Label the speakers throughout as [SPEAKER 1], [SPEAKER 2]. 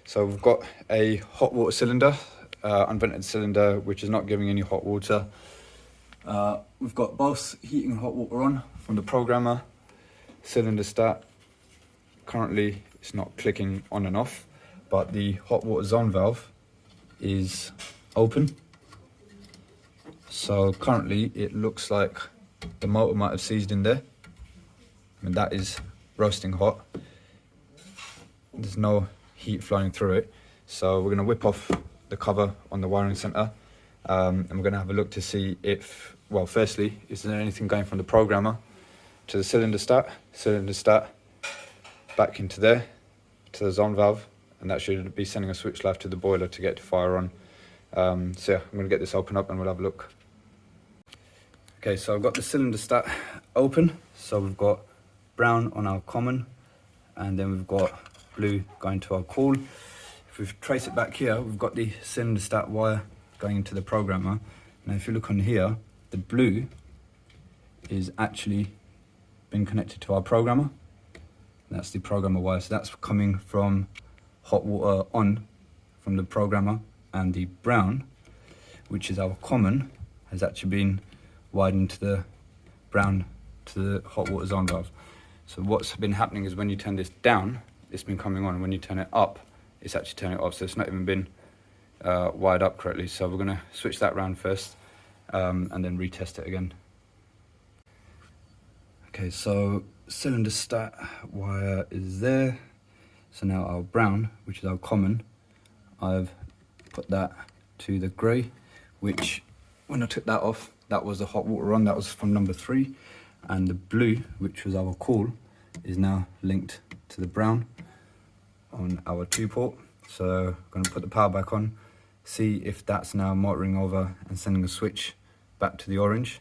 [SPEAKER 1] So we've got a hot water cylinder, unvented cylinder, which is not giving any hot water. We've got both heating and hot water on from the programmer. Cylinder start. Currently it's not clicking on and off, but the hot water zone valve is open. So currently it looks like the motor might have seized in there. I mean, that is roasting hot. There's no heat flowing through it. So we're going to whip off the cover on the wiring center, and we're going to have a look to see if, well, firstly, is there anything going from the programmer to the cylinder start, back into there, to the zone valve, and that should be sending a switch live to the boiler to get to fire on. So yeah, I'm going to get this open up and we'll have a look. Okay, so I've got the cylinder start open. So we've got brown on our common, and then we've got blue going to our cool. If we trace it back here, we've got the cylinder start wire going into the programmer. Now if you look on here, the blue is actually been connected to our programmer. That's the programmer wire, so that's coming from hot water on from the programmer, and the brown, which is our common, has actually been widened to the brown to the hot water zone valve. So what's been happening is when you turn this down, it's been coming on, and when you turn it up, it's actually turning it off, so it's not even been wired up correctly. So we're going to switch that round first, and then retest it again. Okay, so cylinder start wire is there. So now our brown, which is our common, I've put that to the grey, which when I took that off, that was the hot water on, that was from number 3. And the blue, which was our cool, is now linked to the brown on our 2-port. So I'm going to put the power back on, see if that's now motoring over and sending a switch back to the orange.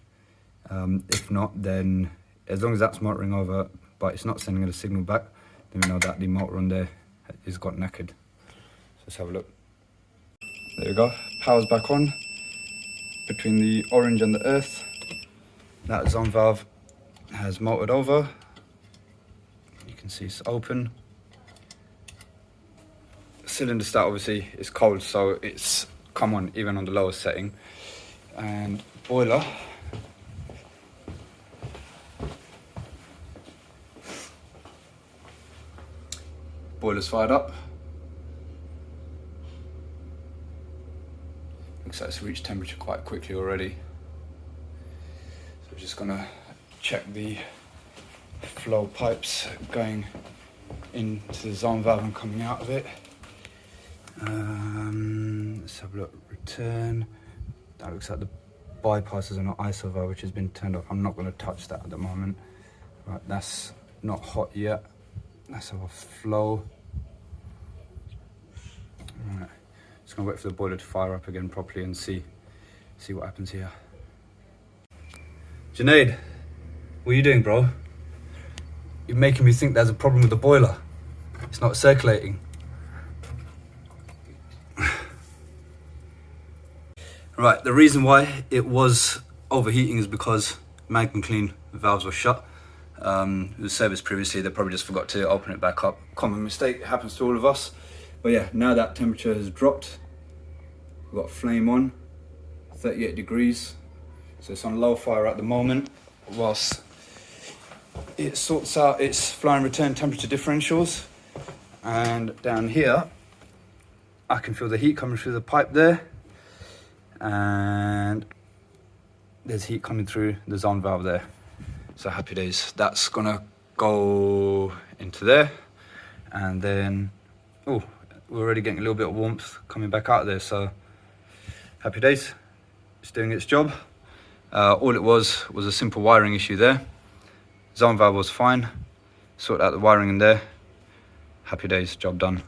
[SPEAKER 1] If not, then as long as that's motoring over but it's not sending a signal back, then we know that the motor on there is got knackered. So let's have a look. There we go, power's back on between the orange and the earth. That zone valve has motored over. You can see it's open. Cylinder start obviously is cold, so it's come on even on the lowest setting. And boiler, boiler's fired up. Looks like it's reached temperature quite quickly already. So we're just gonna check the flow pipes going into the zone valve and coming out of it. Let's have a look. Return. That looks like the bypasses are not ISO valve, which has been turned off. I'm not going to touch that at the moment. Right, that's not hot yet. That's our flow. Right, just going to wait for the boiler to fire up again properly and see what happens here. Junaid, what are you doing, bro? You're making me think there's a problem with the boiler. It's not circulating. Right, the reason why it was overheating is because Magnum Clean valves were shut. It was serviced previously, they probably just forgot to open it back up. Common mistake, happens to all of us. But yeah, now that temperature has dropped, we've got a flame on, 38 degrees. So it's on low fire at the moment, whilst it sorts out its fly and return temperature differentials. And down here, I can feel the heat coming through the pipe there. And there's heat coming through the zone valve there. So happy days. That's gonna go into there, and then oh, we're already getting a little bit of warmth coming back out of there. So happy days. It's doing its job. All it was a simple wiring issue there. Zone valve was fine. Sort out the wiring in there. Happy days. Job done.